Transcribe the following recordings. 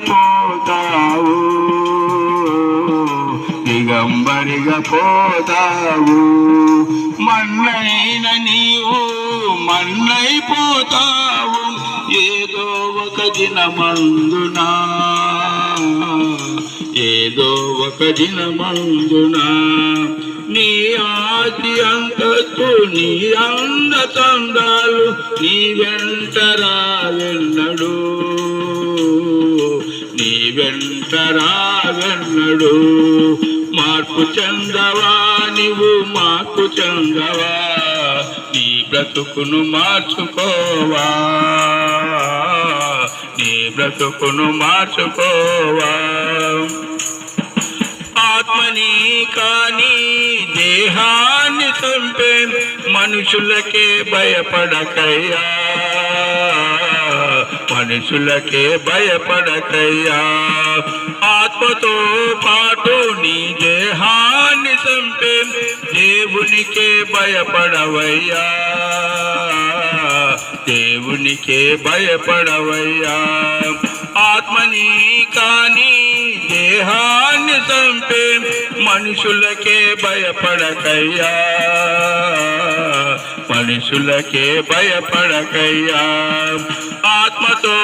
పోతావు, దిగంబరిగా పోతావు. మన్నైన నీవు మన్నైపోతావు ఏదో ఒక దినమందునా, ఏదో ఒక దినమందునా. నీ ఆది అంతస్తు నీ అందతందాలు నీ వెంట రావెన్నడు, నీ వెంట రావెన్నడు. మార్పు చెందవా నీవు మార్పు చెందవా, నీ బ్రతుకును మార్చుకోవా, నీ బ్రతుకును మార్చుకోవా. ఆత్మని కాని దేహాన్ని చంపే మనుషులకే భయపడకయ్యా, మనుషులకే భయపడకయ్యా. ఆత్మతో పాటు నీ దేహాన్ని చంపే దేవునికే భయపడవయ్యా, దేవునికే భయపడవయ్యా. ఆత్మని కాని దేహాన్ని చంపే మనుషులకే భయపడకయ్యా, మనుషులకే భయపడకయ్యా. ఆత్మతో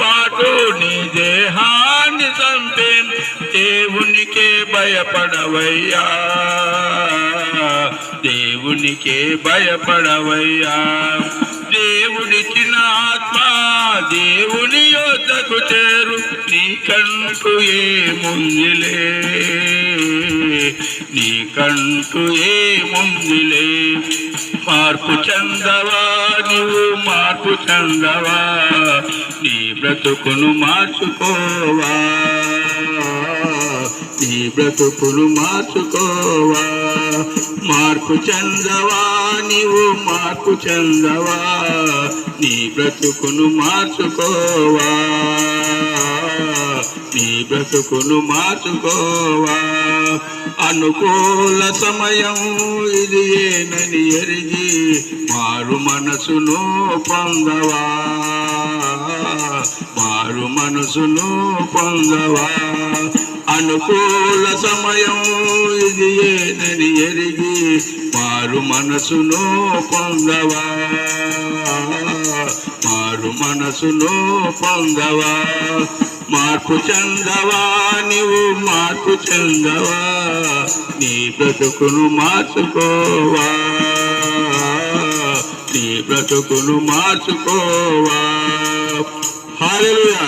పాటు నీ దేహాన్ని చంపే దేవునికే భయపడవయ్యా, దేవునికే భయపడవయ్యా. దేవుడిచ్చిన ఆత్మ దేవుని యొద్దకు చేరు, నీకంటూ ఏముందిలే, నీకంటూ ఏముందిలే. మార్పు చెందవా నీవు మార్పు చెందవా, నీ బ్రతుకును మార్చుకోవా, నీ బ్రతుకును మార్చుకోవా. మార్పు చెందవా నీవు మార్పు చెందవా, నీ బ్రతుకును మార్చుకోవా, నీ బ్రతుకును మార్చుకోవా. అనుకూల సమయం ఇది ఏనని ఎరిగి మారు మనసును పొందవా, మారు మనసును పొందవా. అనుకూల సమయం ఇది ఏనని ఎరిగి మారు మనసును పొందవా, మారు మనసును పొందవా. మార్పు చెందవా నీవు మార్పు చెందవా, నీ బ్రతుకును మార్చుకోవా, నీ బ్రతుకును మార్చుకోవా. హల్లెలూయా.